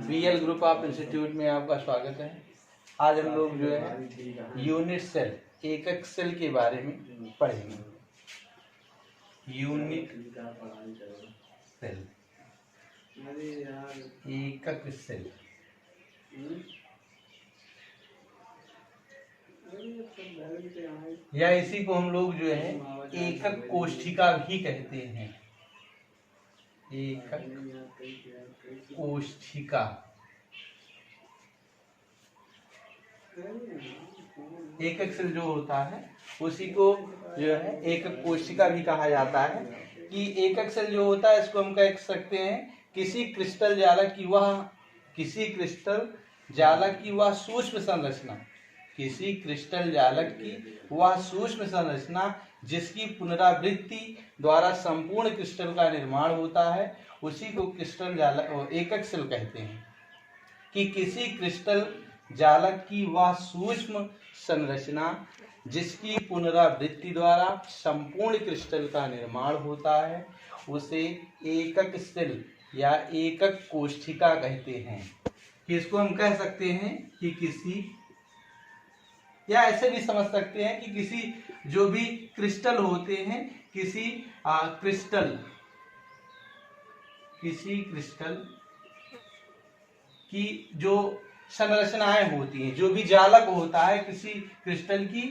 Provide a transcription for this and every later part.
BL group of institute में आपका स्वागत है। आज हम लोग जो है यूनिट सेल एकक सेल के बारे में पढ़ेंगे। यूनिट सेल एकक सेल या इसी को हम लोग जो है एकक कोशिका भी कहते हैं। एकक कोशिका एकक सेल जो होता है उसी को जो है एकक कोशिका भी कहा जाता है। कि एकक सेल जो होता है इसको हम कह सकते हैं किसी क्रिस्टल जालक की वह सूक्ष्म संरचना, किसी क्रिस्टल जालक की वह सूक्ष्म संरचना जिसकी पुनरावृत्ति द्वारा संपूर्ण क्रिस्टल का निर्माण होता है, उसी को क्रिस्टल जालक एकक सेल कहते हैं। कि किसी क्रिस्टल जालक की वह सूक्ष्म संरचना जिसकी पुनरावृत्ति द्वारा संपूर्ण क्रिस्टल का निर्माण होता है, उसे एकक सेल या एकक कोशिका कहते हैं। कि इसको हम कह सकते हैं कि किसी, या ऐसे भी समझ सकते हैं कि किसी जो भी क्रिस्टल होते हैं, किसी क्रिस्टल की जो संरचनाएं होती हैं, जो भी जालक होता है, किसी क्रिस्टल की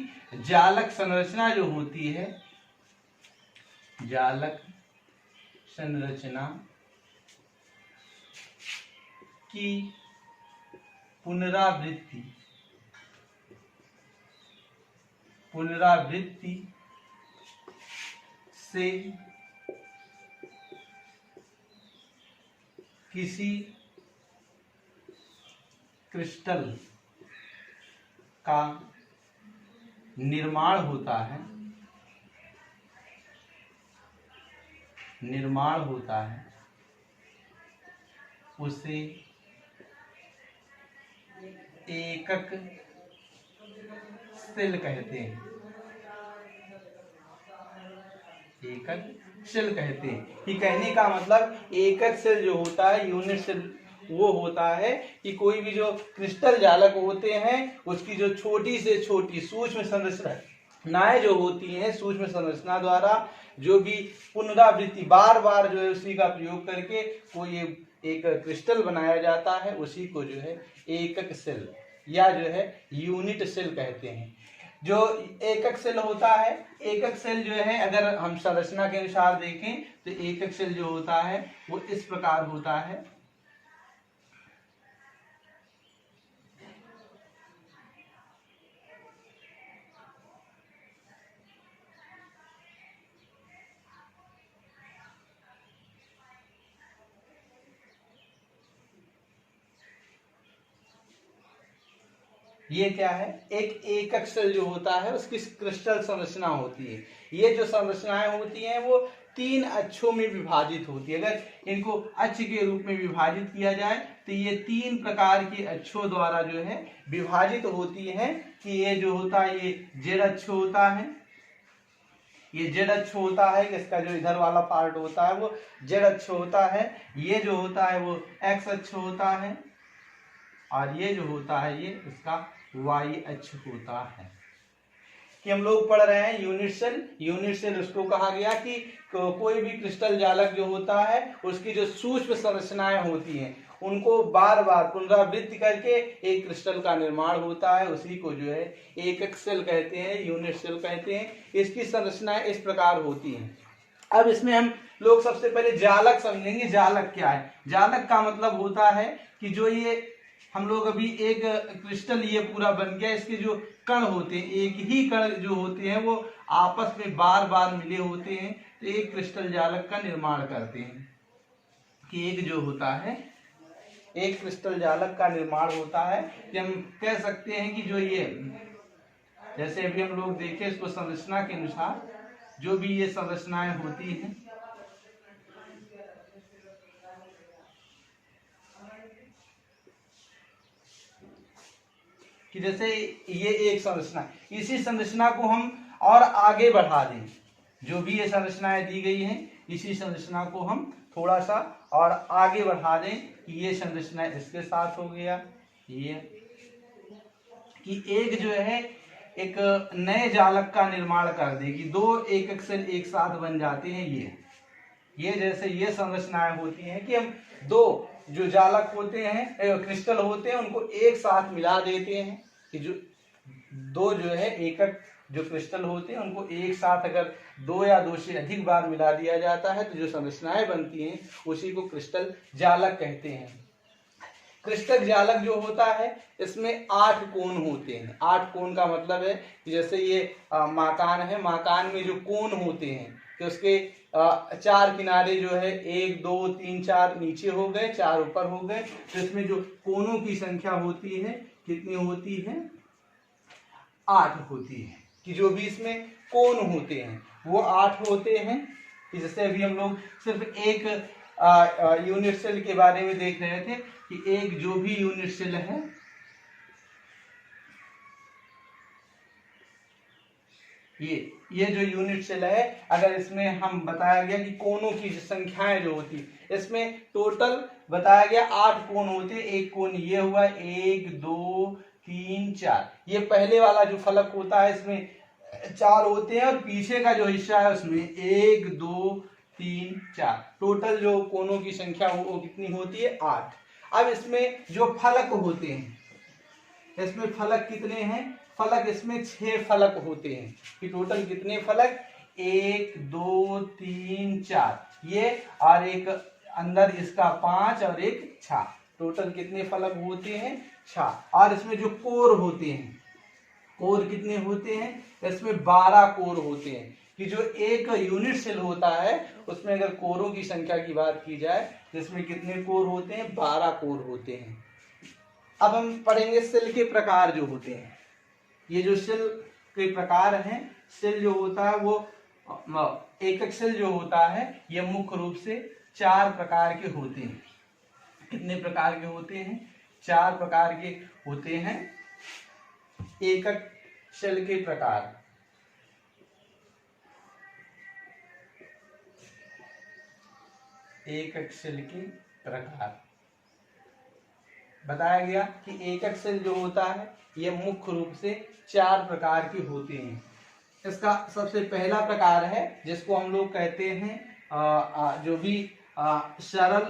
जालक संरचना जो होती है, जालक संरचना की पुनरावृत्ति से किसी क्रिस्टल का निर्माण होता है, उसे एकक सेल कहते हैं। एकक सेल कहते हैं। कि कहने का मतलब एकक सेल जो होता है, यूनिट सेल, वो होता है कि कोई भी जो क्रिस्टल जालक होते हैं उसकी जो छोटी से छोटी सूक्ष्म संरचनाएं जो होती हैं, सूक्ष्म संरचना द्वारा जो भी पुनरावृत्ति बार बार जो है उसी का प्रयोग करके कोई एक क्रिस्टल बनाया जाता है, उसी को जो है एकक सेल या जो है यूनिट सेल कहते हैं। जो एकक सेल होता है, एकक सेल जो है अगर हम संरचना के अनुसार देखें तो एकक सेल जो होता है वो इस प्रकार होता है। ये क्या है, एक एकक सेल जो होता है उसकी क्रिस्टल संरचना होती है। ये जो संरचनाएं होती हैं वो 3 अक्षों में विभाजित होती है। अगर इनको अक्ष के रूप में विभाजित किया जाए तो ये 3 प्रकार के अक्षों द्वारा जो है विभाजित होती है। कि ये जो होता है ये जेड अक्ष होता है, ये जेड अक्ष होता है, इसका जो इधर वाला पार्ट होता है वो जेड अक्ष होता है। ये जो होता है वो एक्स अक्ष होता है, और ये जो होता है ये इसका वाई अक्ष होता है। कि हम लोग पढ़ रहे हैं यूनिट सेल उसको कहा गया कि कोई भी क्रिस्टल जालक जो होता है उसकी जो सूक्ष्म संरचनाएं होती हैं उनको बार बार पुनरावृत्ति करके एक क्रिस्टल का निर्माण होता है, उसी को जो है एकक सेल कहते हैं, यूनिट सेल कहते हैं। इसकी संरचनाएं इस प्रकार होती हैं। अब इसमें हम लोग सबसे पहले जालक समझेंगे। जालक क्या है? जालक का मतलब होता है कि जो ये हम लोग अभी एक क्रिस्टल ये पूरा बन गया, इसके जो कण होते हैं, एक ही कण जो होते हैं वो आपस में बार बार मिले होते हैं, तो एक क्रिस्टल जालक का निर्माण करते हैं। कि एक जो होता है एक क्रिस्टल जालक का निर्माण होता है। कि हम कह सकते हैं कि जो ये जैसे अभी हम लोग देखें इसको संरचना के अनुसार जो भी ये संरचनाएं होती हैं, कि जैसे ये एक संरचना, इसी संरचना को हम और आगे बढ़ा दें, जो भी ये संरचनाएं दी गई हैं इसी संरचना को हम थोड़ा सा और आगे बढ़ा दें कि ये संरचना इसके साथ हो गया, ये कि एक जो है एक नए जालक का निर्माण कर दे कि दो एकक सेल एक साथ बन जाते हैं। ये जैसे ये संरचनाएं होती हैं कि हम दो जो जालक होते हैं क्रिस्टल होते हैं उनको एक साथ मिला देते हैं कि जो दो जो है एकक जो क्रिस्टल होते हैं उनको एक साथ अगर दो या दो से अधिक बार मिला दिया जाता है तो जो संरचनाएं बनती हैं उसी को क्रिस्टल जालक कहते हैं। क्रिस्टल जालक जो होता है इसमें 8 कोण होते हैं। 8 कोण का मतलब है कि जैसे ये मकान है, मकान में जो कोण होते हैं कि उसके 4 किनारे जो है 1 2 3 4 नीचे हो गए, 4 ऊपर हो गए, तो इसमें जो कोणों की संख्या होती है कितनी होती है? 8 होती है कि जो भी इसमें कोण होते हैं वो 8 होते हैं। कि जैसे अभी हम लोग सिर्फ एक यूनिट सेल के बारे में देख रहे थे कि एक जो भी यूनिट सेल है ये जो यूनिट सेल है अगर इसमें हम बताया गया कि कोणों की संख्याएं जो होती इसमें टोटल बताया गया 8 कोण होते। एक कोण ये हुआ 1 2 3 4, ये पहले वाला जो फलक होता है इसमें 4 होते हैं और पीछे का जो हिस्सा है उसमें 1 2 3 4, टोटल जो कोणों की संख्या वो कितनी होती है? 8। अब इसमें जो फलक होते हैं इसमें फलक कितने हैं? फलक इसमें 6 फलक होते हैं कि टोटल कितने फलक? 1 2 3 4 ये और एक अंदर इसका 5 और एक 6, टोटल कितने फलक होते हैं? 6। और इसमें जो कोर होते हैं, कोर कितने होते हैं? इसमें 12 कोर होते हैं कि जो एक यूनिट सेल होता है उसमें अगर कोरों की संख्या की बात की जाए तो इसमें कितने कोर होते हैं? 12 कोर होते हैं। अब हम पढ़ेंगे सेल के प्रकार जो होते हैं। ये जो सेल के प्रकार हैं, सेल जो होता है वो एकक सेल जो होता है ये मुख्य रूप से 4 प्रकार के होते हैं। कितने प्रकार के होते हैं? 4 प्रकार के होते हैं एकक सेल के प्रकार। एकक सेल के प्रकार बताया गया कि एकक सेल जो होता है ये मुख्य रूप से 4 प्रकार के होते हैं। इसका सबसे पहला प्रकार है जिसको हम लोग कहते हैं जो भी सरल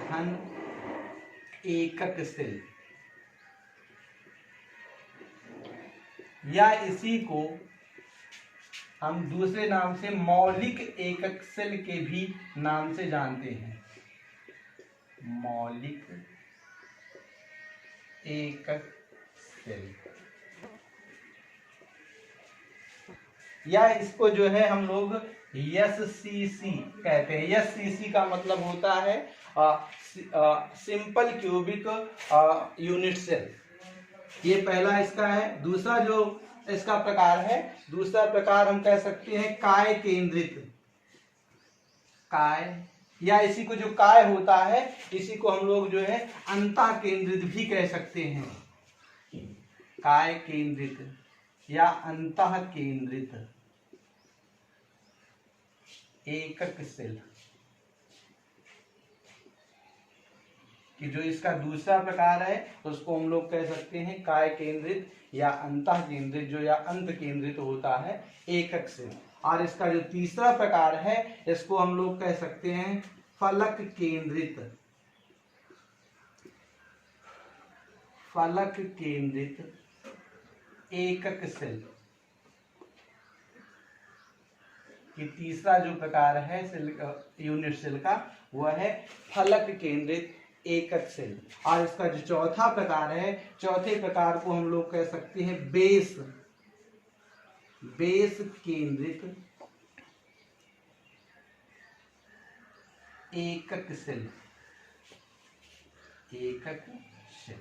घन एकक सेल, या इसी को हम दूसरे नाम से मौलिक एकक सेल के भी नाम से जानते हैं। मौलिक एकक सेल, या इसको जो है हम लोग SCC कहते हैं। SCC का मतलब होता है सिंपल क्यूबिक यूनिट सेल। ये पहला इसका है। दूसरा जो इसका प्रकार है, दूसरा प्रकार हम कह सकते हैं काय केंद्रित। काय, या इसी को जो काय होता है इसी को हम लोग जो है अंतः केंद्रित भी कह सकते हैं। काय केंद्रित या अंतः केंद्रित एकक सेल, कि जो इसका दूसरा प्रकार है उसको हम लोग कह सकते हैं काय केंद्रित या अंतः केंद्रित जो या अंत केंद्रित होता है एकक सेल। और इसका जो तीसरा प्रकार है इसको हम लोग कह सकते हैं फलक केंद्रित। फलक केंद्रित एकक सेल, कि तीसरा जो प्रकार है सेल यूनिट सेल का वह है फलक केंद्रित एकक सेल। और इसका जो चौथा प्रकार है, चौथे प्रकार को हम लोग कह सकते हैं बेस केंद्रित एकक सेल। एकक सेल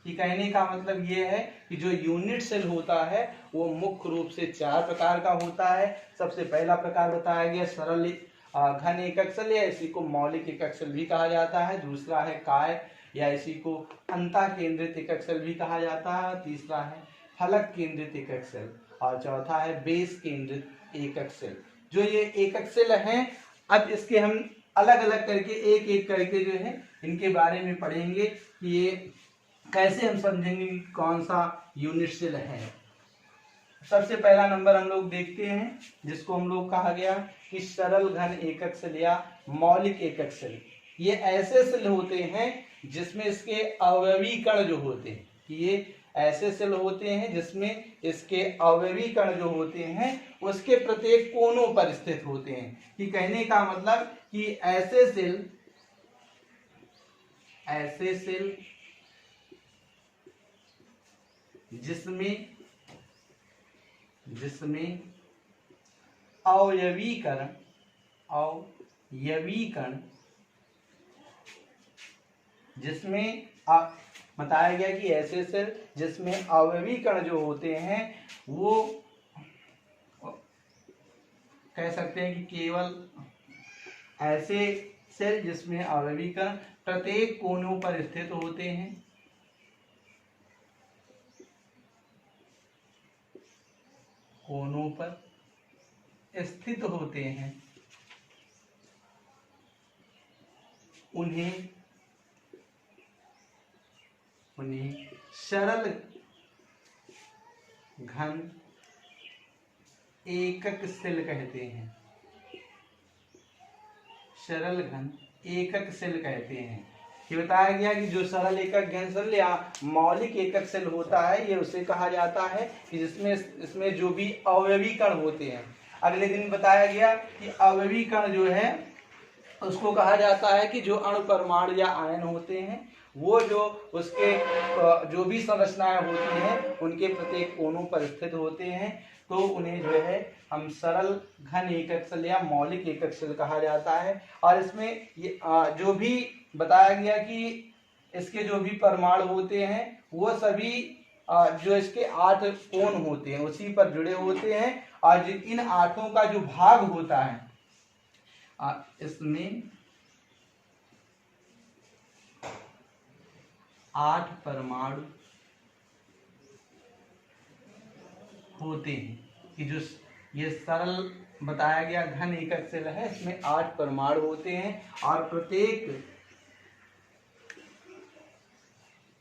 कि कहने का मतलब ये है कि जो यूनिट सेल होता है वो मुख्य रूप से 4 प्रकार का होता है। सबसे पहला प्रकार बताया गया सरल घन एकक सेल, या इसी को मौलिक एकक सेल भी कहा जाता है। दूसरा है काय, या इसी को अंतः केंद्रित एकक सेल भी कहा जाता है। तीसरा है फलक केंद्रित एकक सेल, और चौथा है बेस केंद्रित एकक सेल। जो ये एकक सेल हैं, अब इसके हम अलग अलग करके एक एक करके जो है इनके बारे में पढ़ेंगे कि ये कैसे हम समझेंगे कौन सा यूनिट सेल है। सबसे पहला नंबर हम लोग देखते हैं जिसको हम लोग कहा गया कि सरल घन एकक सेल या मौलिक एकक सेल। ये ऐसे सेल होते हैं जिसमें इसके अवयवी कण जो होते हैं, कि ये ऐसे सेल होते हैं जिसमें इसके अवयवी कण जो होते हैं उसके प्रत्येक कोनों पर स्थित होते हैं। कि कहने का मतलब कि ऐसे सेल जिसमें अवयवी कण जिसमें बताया गया कि ऐसे सेल जिसमें अवयवी कण जो होते हैं वो कह सकते हैं कि केवल ऐसे सेल जिसमें अवयवी कण प्रत्येक कोनों पर स्थित होते हैं, कोनों पर स्थित होते हैं, उन्हें सरल घन एकक सेल कहते हैं। सरल घन एकक सेल कहते हैं। ये बताया गया कि जो सरल एकक घन सेल या मौलिक एकक सेल होता है ये उसे कहा जाता है कि जिसमें इसमें जो भी अवयवी कण होते हैं। अगले दिन बताया गया कि अवयवी कण जो है उसको कहा जाता है कि जो अणु परमाणु या आयन होते हैं वो जो उसके जो भी संरचनाएं होती हैं उनके प्रत्येक कोनों पर स्थित होते हैं, तो उन्हें जो है हम सरल घन एकक सेल या मौलिक एकक सेल कहा जाता है। और इसमें ये जो भी बताया गया कि इसके जो भी परमाणु होते हैं वो सभी जो इसके 8 कोण होते हैं उसी पर जुड़े होते हैं, और इन 8 का जो भाग होता है इसमें 8 परमाणु होते हैं। कि जो ये सरल बताया गया घन एकक सेल है इसमें 8 परमाणु होते हैं, और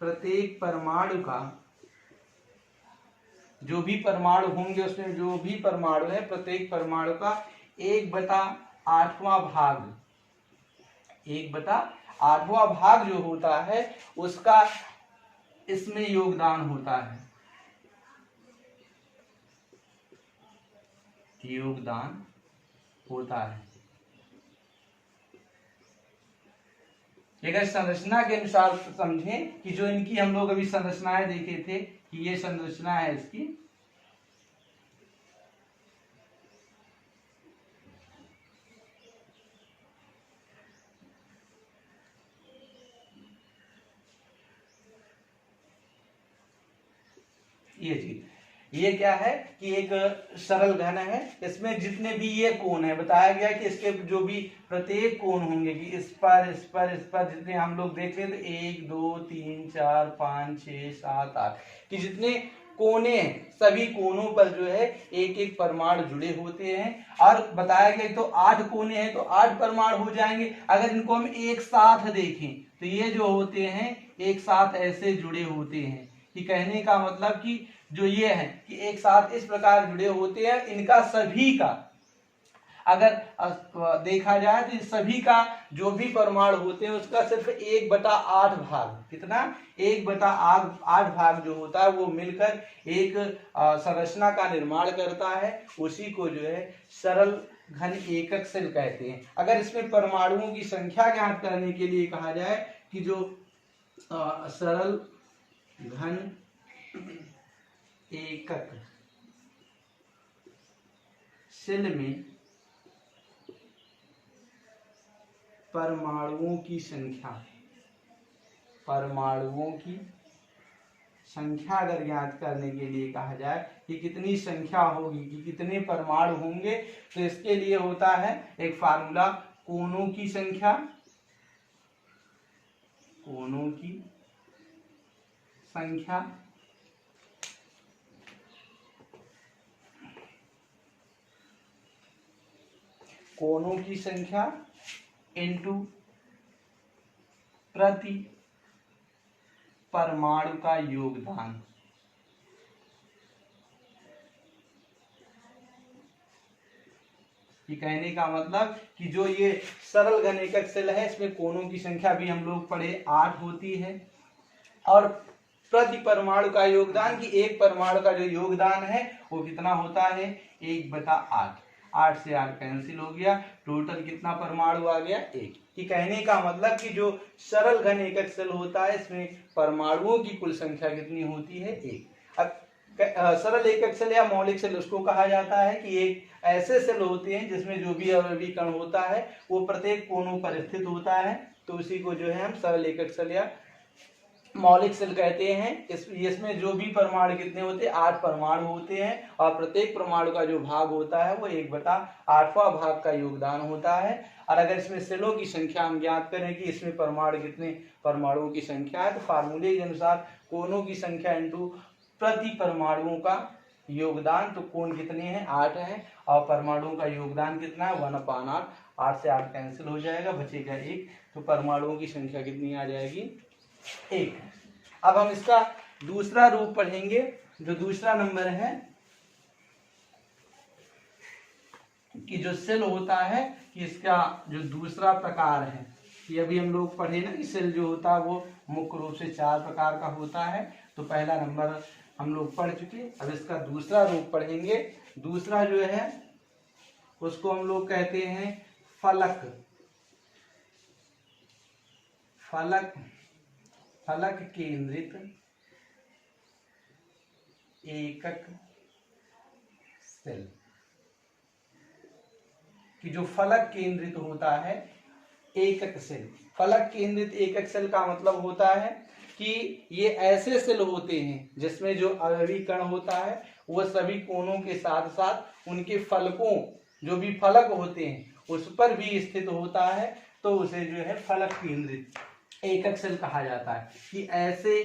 प्रत्येक परमाणु का जो भी परमाणु होंगे उसमें जो भी परमाणु है प्रत्येक परमाणु का 1/8वां भाग जो होता है उसका इसमें योगदान होता है। अगर संरचना के अनुसार समझें कि जो इनकी हम लोग अभी संरचनाएं देखे थे कि ये संरचना है इसकी, ये चीज ये क्या है कि एक सरल घन है, इसमें जितने भी ये कोण है बताया गया कि इसके जो भी प्रत्येक कोण होंगे कि इस पर जितने हम लोग देख रहे थे 1 2 3 4 5 6 7 8 कि जितने कोने हैं सभी कोनों पर जो है एक एक परमाणु जुड़े होते हैं। और बताया गया तो 8 कोने हैं तो 8 परमाणु हो जाएंगे। अगर इनको हम एक साथ देखें तो ये जो होते हैं एक साथ ऐसे जुड़े होते हैं। कि कहने का मतलब कि जो ये है कि एक साथ इस प्रकार जुड़े होते हैं, इनका सभी का अगर देखा जाए तो सभी का जो भी परमाणु होते हैं उसका सिर्फ 1/8 भाग, कितना 1/8 भाग जो होता है वो मिलकर एक संरचना का निर्माण करता है। उसी को जो है सरल घन एकक सेल कहते हैं। अगर इसमें परमाणुओं की संख्या ज्ञात करने के लिए कहा जाए कि जो सरल घन एकक सेल में परमाणुओं की संख्या अगर ज्ञात करने के लिए कहा जाए कि कितनी संख्या होगी कि कितने परमाणु होंगे, तो इसके लिए होता है एक फार्मूला कोनों की संख्या कोणों की संख्या इंटू प्रति परमाणु का योगदान। ये कहने का मतलब कि जो ये सरल घन एकक सेल है इसमें कोणों की संख्या भी हम लोग पढ़े 8 होती है, और प्रति परमाणु का योगदान की एक परमाणु का जो योगदान है वो कितना होता है 1/8। 8 से 8 कैंसिल हो गया, टोटल कितना परमाणु आ गया 1। कि कहने का मतलब कि जो सरल घन एकक सेल होता है इसमें परमाणुओं की कुल संख्या कितनी होती है 1। अब सरल एकक सेल या मौलिक सेल उसको कहा जाता है कि एक ऐसे सेल होते हैं जिसमें जो भी अवयवी कण होता है वो प्रत्येक कोणों पर स्थित होता है, तो उसी को जो है हम सरल एकक सेल या मौलिक सेल कहते हैं। इसमें जो भी परमाणु कितने होते हैं 8 परमाणु होते हैं, और प्रत्येक परमाणु का जो भाग होता है वो 1/8वां भाग का योगदान होता है। और अगर इसमें सेलों की संख्या हम ज्ञात करें कि इसमें परमाणु कितने परमाणुओं की संख्या है, तो फार्मूले के अनुसार कोणों की संख्या इंटू प्रति परमाणुओं का योगदान, तो कोण कितने हैं 8 हैं, और परमाणुओं का योगदान कितना है 1/8। 8 से 8 कैंसिल हो जाएगा, बचेगा 1, तो परमाणुओं की संख्या कितनी आ जाएगी 1। अब हम इसका दूसरा रूप पढ़ेंगे, जो दूसरा नंबर है कि जो सेल होता है कि इसका जो दूसरा प्रकार है, कि अभी हम लोग पढ़े ना कि सेल जो होता है वो मुख्य रूप से 4 प्रकार का होता है, तो पहला नंबर हम लोग पढ़ चुके। अब इसका दूसरा रूप पढ़ेंगे। दूसरा जो है उसको हम लोग कहते हैं फलक। फलक फलक केंद्रित एकक सेल। कि जो फलक केंद्रित होता है एकक सेल। फलक केंद्रित एकक सेल का मतलब होता है कि ये ऐसे सेल होते हैं जिसमें जो अवयवी कण होता है वो सभी कोणों के साथ साथ उनके फलकों, जो भी फलक होते हैं उस पर भी स्थित होता है, तो उसे जो है फलक केंद्रित एकक सेल कहा जाता है। कि ऐसे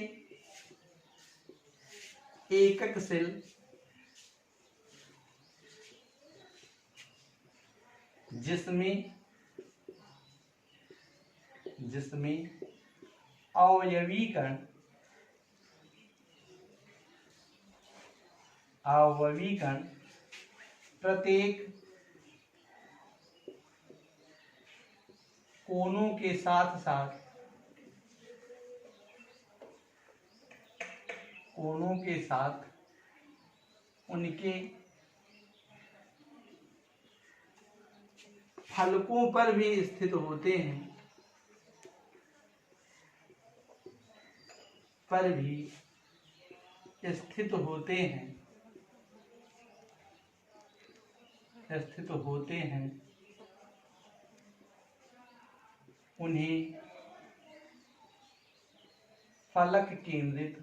एकक सेल जिसमें अवयवी कण प्रत्येक कोणों के साथ साथ उनके फलकों पर भी स्थित होते हैं, उन्हें फलक केंद्रित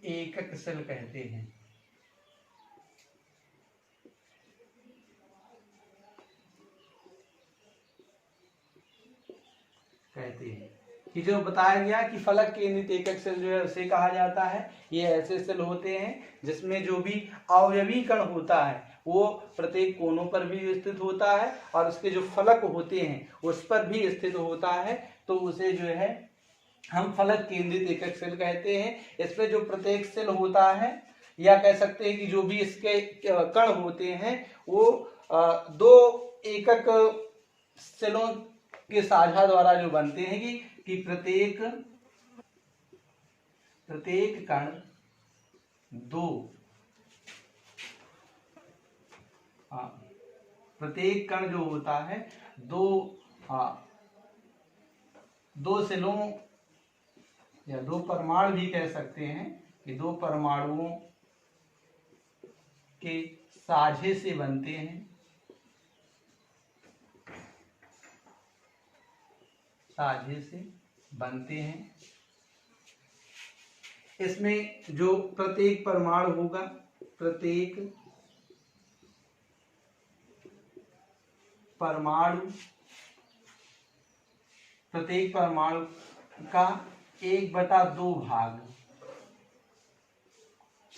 एकक सेल कहते हैं। कि जो बताया गया कि फलक केंद्रित एकक सेल जो है उसे कहा जाता है। ये ऐसे सेल होते हैं जिसमें जो भी अवयवी कण होता है वो प्रत्येक कोनों पर भी स्थित होता है और उसके जो फलक होते हैं उस पर भी स्थित होता है, तो उसे जो है हम फलक केंद्रित एकक सेल कहते हैं। इसमें जो प्रत्येक सेल होता है, या कह सकते हैं कि जो भी इसके कण होते हैं वो दो एकक सेलों के साझा द्वारा जो बनते हैं कि प्रत्येक कण प्रत्येक कण जो होता है दो सेलों या दो परमाणु भी कह सकते हैं कि दो परमाणुओं के साझे से बनते हैं, इसमें जो प्रत्येक परमाणु होगा, प्रत्येक परमाणु का 1/2 भाग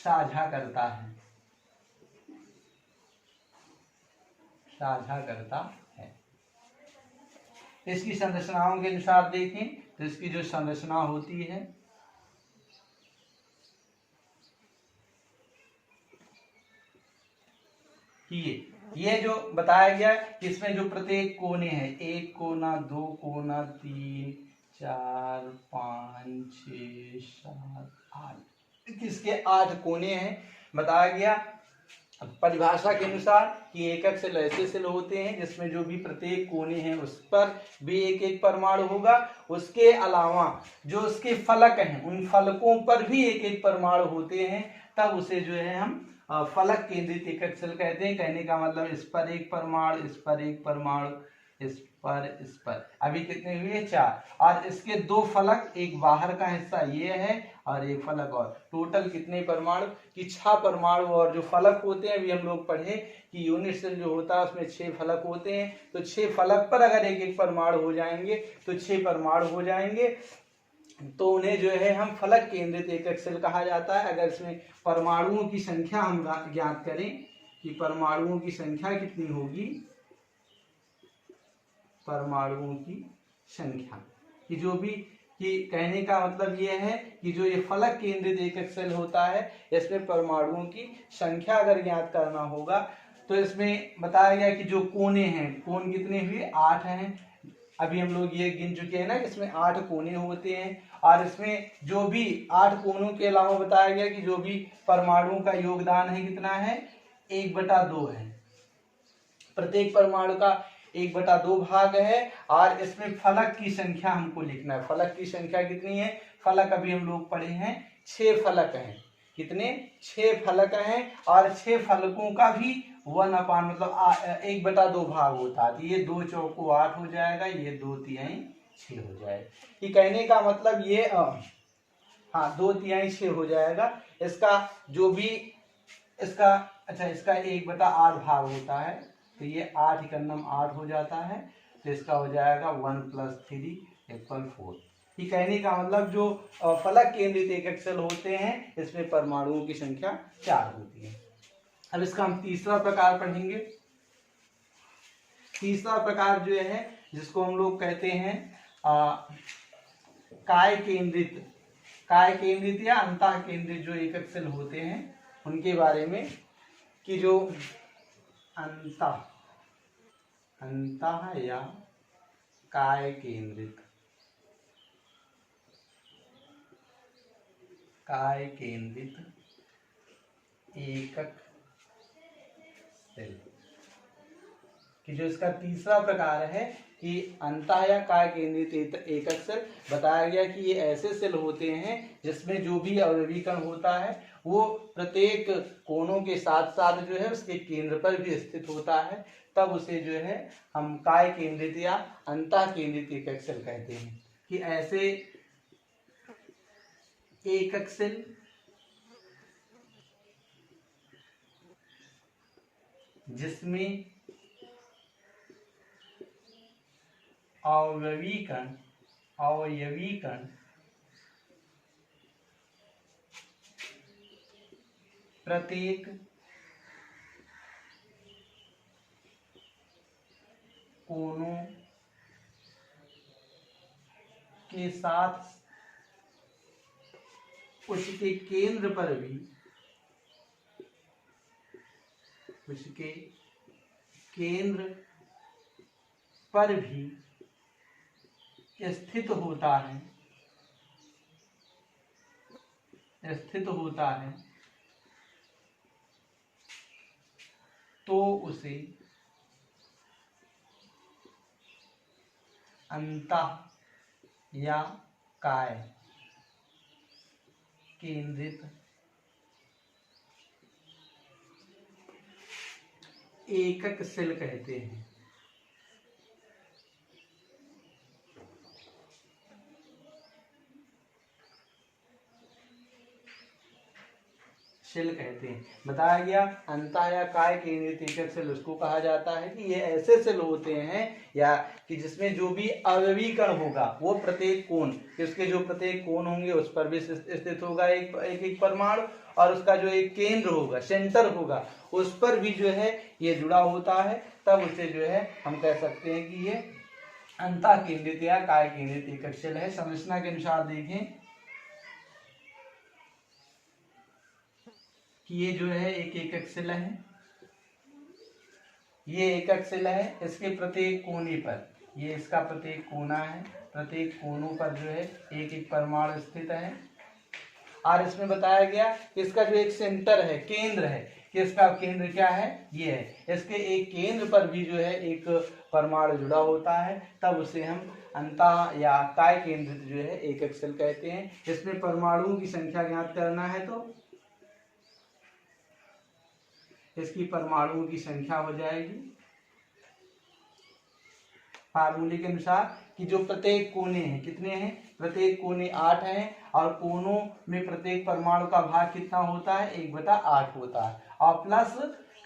साझा करता है, साझा करता है। इसकी संरचनाओं के अनुसार देखें तो इसकी जो संरचना होती है ये जो बताया गया कि इसमें जो प्रत्येक कोने हैं, 1 कोना, 2 कोना, 3, 4, 5, 6, 7, 8, इसके 8 कोने हैं। बताया गया परिभाषा के अनुसार कि एकक सेल ऐसे सेल होते हैं जिसमें जो भी प्रत्येक कोने हैं उस पर भी एक एक परमाणु होगा। उसके अलावा जो उसके फलक हैं उन फलकों पर भी एक एक परमाणु होते हैं, तब उसे जो है हम फलक केंद्रित एकक सेल कहते हैं। कहने का मतलब इस पर एक परमाणु, इस पर एक परमाणु, इस पर अभी कितने हुए 4, और इसके 2 फलक, एक बाहर का हिस्सा ये है और एक फलक, और टोटल कितने परमाणु कि 6 परमाणु। और जो फलक होते हैं अभी हम लोग पढ़े कि यूनिट सेल जो होता है उसमें 6 फलक होते हैं, तो 6 फलक पर अगर एक एक परमाणु हो जाएंगे तो 6 परमाणु हो जाएंगे, तो उन्हें जो है हम फलक केंद्रित एकक सेल कहा जाता है। अगर इसमें परमाणुओं की संख्या हम ज्ञात करें कि परमाणुओं की संख्या कितनी होगी, परमाणुओं की संख्या कि जो भी कि कहने का मतलब ये है कि जो ये फलक केंद्रित एकक सेल होता है इसमें परमाणुओं की संख्या अगर ज्ञात करना होगा तो इसमें बताया गया कि जो कोने हैं, कोण कितने हुए 8 हैं। अभी हम लोग ये गिन चुके हैं ना, इसमें 8 कोने होते हैं, और इसमें जो भी 8 कोनों के अलावा बताया गया कि जो भी परमाणुओं का योगदान है कितना है 1/2 है। प्रत्येक परमाणु का 1/2 भाग है, और इसमें फलक की संख्या हमको लिखना है। फलक की संख्या कितनी है, फलक अभी हम लोग पढ़े हैं 6 फलक हैं। कितने 6 फलक हैं, और 6 फलकों का भी 1/, मतलब 1/2 भाग होता है। तो ये 2 चौको 8 हो जाएगा, ये 2 तिहाई 6 हो जाएगा। ये कहने का मतलब ये हाँ 2 तिहाई 6 हो जाएगा। इसका जो भी इसका इसका 1/8 भाग होता है, तो ये 8 एकन्नम 8 हो जाता है, तो इसका हो जाएगा 1 + 3 = 4। ये कहने का मतलब जो फलक केंद्रित एकक सेल होते हैं इसमें परमाणुओं की संख्या 4 होती है। अब इसका हम तीसरा प्रकार पढ़ेंगे। तीसरा प्रकार जो है जिसको हम लोग कहते हैं काय केंद्रित या अंतः केंद्रित जो एकक सेल होते हैं उनके बारे में, कि जो अंतः या काय केंद्रित एकक सेल, कि जो इसका तीसरा प्रकार है कि अंतः या काय केंद्रित एकक सेल। बताया गया कि ये ऐसे सेल होते हैं जिसमें जो भी अवयवीकरण होता है वो प्रत्येक कोनों के साथ साथ जो है उसके केंद्र पर भी स्थित होता है, तब उसे जो है हम काय केंद्रित या अंतः केंद्रित एकक सेल कहते हैं। कि ऐसे एकक सेल जिसमें अवयवीकरण प्रत्येक कोनों के साथ उसके केंद्र पर भी स्थित होता है, तो उसे अंतः या काय केंद्रित एकक सेल कहते हैं। सेल कहते हैं। बताया गया अंतः या काय केंद्रित एकक सेल उसको कहा जाता है कि ये ऐसे सेल होते हैं या कि जिसमें जो भी अवयवीकरण होगा वो प्रत्येक कोण, इसके जो प्रत्येक कोण होंगे उस पर भी स्थित होगा एक परमाणु, और उसका जो एक केंद्र होगा, सेंटर होगा, उस पर भी जो है ये जुड़ा होता है। तब उसे जो है हम कह सकते हैं कि ये अंतः केंद्रित या काय केंद्रित एकक सेल है। संरचना के अनुसार देखें कि ये जो है एक एकक सेल है, ये एकक सेल है, इसके प्रत्येक कोने पर, ये इसका प्रत्येक कोना है, प्रत्येक कोनों पर जो है एक एक परमाणु स्थित है। और इसमें बताया गया कि इसका जो एक सेंटर है, केंद्र है, कि इसका केंद्र क्या है, ये है। इसके एक केंद्र पर भी जो है एक परमाणु जुड़ा होता है, तब उसे हम अंतः या काय केंद्रित जो है एकक सेल कहते हैं। इसमें परमाणुओं की संख्या ज्ञात करना है तो इसकी परमाणुओं की संख्या हो जाएगी फार्मूले के अनुसार कि जो प्रत्येक कोने हैं, कितने हैं, प्रत्येक कोने 8 हैं, और कोनों में प्रत्येक परमाणु का भाग कितना होता है, 1/8 होता है। और प्लस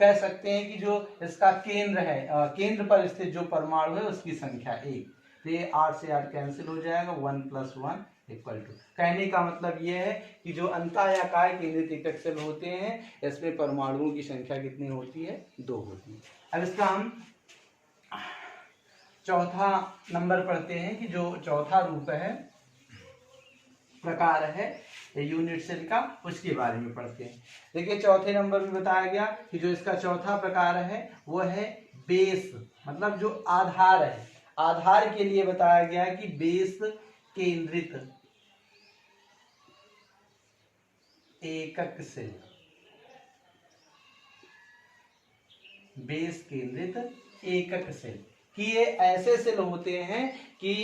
कह सकते हैं कि जो इसका केंद्र है, केंद्र पर स्थित जो परमाणु है उसकी संख्या 1, तो ये 8 से 8 कैंसिल हो जाएगा, 1 + 1 = 2। कहने का मतलब ये है कि जो अंतः या काय केंद्रित एकक सेल होते हैं इसमें परमाणुओं की संख्या कितनी होती है, 2 होती है। अब इसका हम चौथा नंबर पढ़ते हैं कि जो चौथा रूप है, प्रकार है यूनिट सेल का, उसके बारे में पढ़ते हैं। देखिए चौथे नंबर में बताया गया कि जो इसका चौथा प्रकार है वो है बेस, मतलब जो आधार है। आधार के लिए बताया गया कि बेस केंद्रित एकक सेल, बेस केंद्रित एकक सेल, कि ये ऐसे सेल होते हैं कि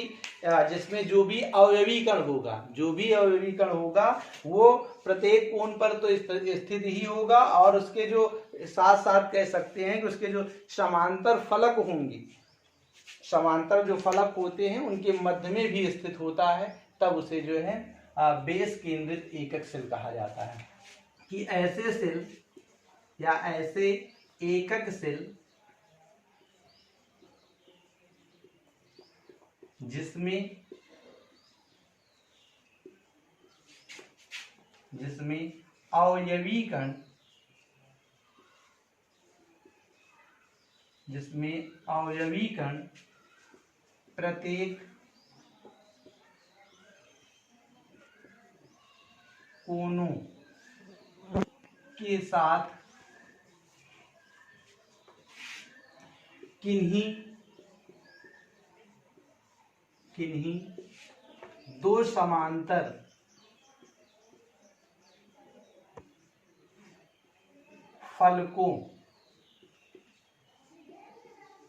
जिसमें जो भी अवयवीकरण होगा, जो भी अवयवीकरण होगा वो प्रत्येक कोण पर तो स्थित ही होगा, और उसके जो साथ साथ कह सकते हैं कि उसके जो समांतर फलक होंगे, समांतर जो फलक होते हैं उनके मध्य में भी स्थित होता है, तब उसे जो है बेस केंद्रित एकक सेल कहा जाता है। कि ऐसे सेल या ऐसे एकक सेल जिसमें अवयवीकरण प्रत्येक कोनों के साथ किन्हीं दो समांतर फलकों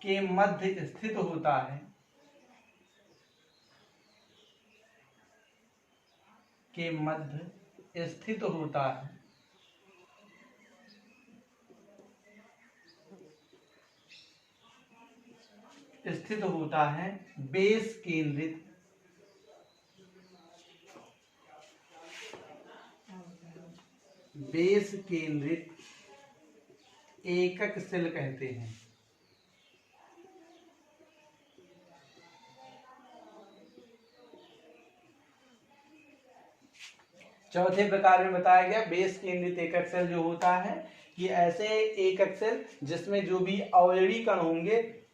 के मध्य स्थित होता है, स्थित होता है बेस केंद्रित एकक सेल कहते हैं। चौथे प्रकार में बताया गया बेस केंद्रित एकक सेल जो होता है कि ऐसे एकक सेल जिसमें जो भी अवयवीकरण होंगे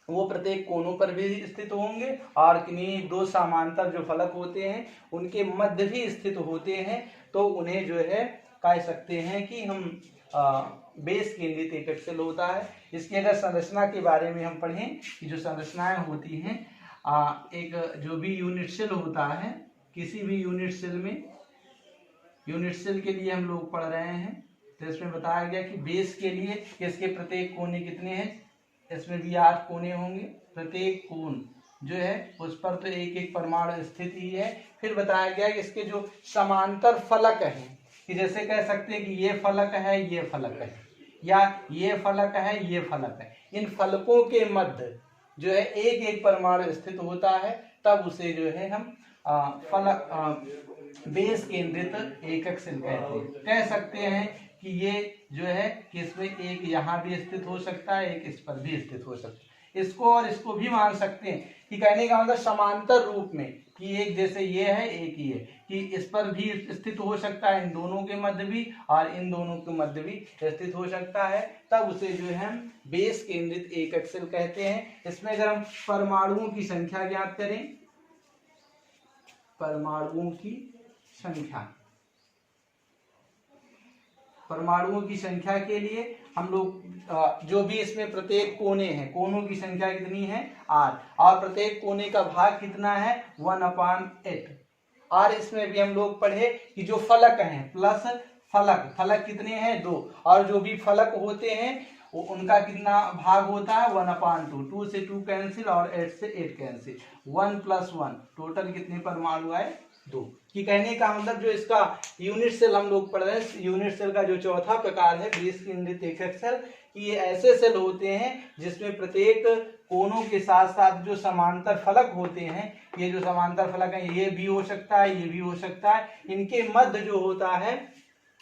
वो प्रत्येक कोनों पर भी स्थित होंगे, और किन्हीं दो समांतर जो फलक होते हैं उनके मध्य भी स्थित होते हैं, तो उन्हें जो है कह सकते हैं कि हम बेस केंद्रित एकक सेल होता है। इसकी अगर संरचना के बारे में हम पढ़ें कि जो संरचनाएं होती हैं, एक जो भी यूनिट सेल होता है, किसी भी यूनिट सेल में, यूनिट सेल के लिए हम लोग पढ़ रहे हैं, तो इसमें बताया गया कि बेस के लिए इसके प्रत्येक कोने कितने हैं, इसमें भी 8 कोने होंगे, प्रत्येक कोण जो है उस पर तो एक एक परमाणु स्थित ही है। फिर बताया गया कि इसके जो समांतर फलक हैं, कि जैसे कह सकते हैं कि ये फलक है, ये फलक है, या ये फलक है, ये फलक है, इन फलकों के मध्य जो है एक एक परमाणु स्थित होता है, तब उसे जो है हम बेस केंद्रित एकक सेल कहते हैं। कह सकते हैं कि ये जो है कि इसमें एक यहाँ भी स्थित हो सकता है, एक इस पर भी स्थित हो सकता है। इसको और इसको भी मान सकते हैं कि कहने का मतलब समांतर रूप में कि एक जैसे ये है एक ये कि इस पर भी स्थित हो सकता है, इन दोनों के मध्य भी और इन दोनों के मध्य भी स्थित हो सकता है, तब उसे जो है हम बेस केंद्रित एकक सेल कहते हैं। इसमें अगर हम परमाणुओं की संख्या ज्ञात करें, परमाणुओं की संख्या, परमाणुओं की संख्या के लिए हम लोग जो भी इसमें प्रत्येक कोने हैं, कोनों की संख्या कितनी है 8 और प्रत्येक कोने का भाग कितना है 1/8। और इसमें भी हम लोग पढ़े कि जो फलक हैं प्लस फलक, फलक कितने हैं 2 और जो भी फलक होते हैं वो उनका कितना भाग होता है 1/2। 2 से 2 कैंसिल और 8 से 8 कैंसिल, 1 + 1 टोटल कितने परमाणु आए 2। कि कहने का मतलब जो इसका यूनिट सेल हम लोग पढ़ रहे हैं, यूनिट सेल का जो चौथा प्रकार है बेस केंद्रित एकक सेल, कि ये ऐसे सेल होते हैं जिसमें प्रत्येक कोनों के साथ साथ जो समांतर फलक होते हैं, ये जो समांतर फलक है ये भी हो सकता है, ये भी हो सकता है, इनके मध्य जो होता है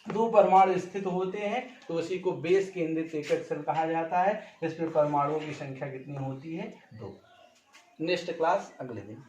2 परमाणु स्थित होते हैं, तो उसी को बेस केंद्रित एकक सेल कहा जाता है। इसमें परमाणुओं की संख्या कितनी होती है 2। नेक्स्ट क्लास अगले दिन।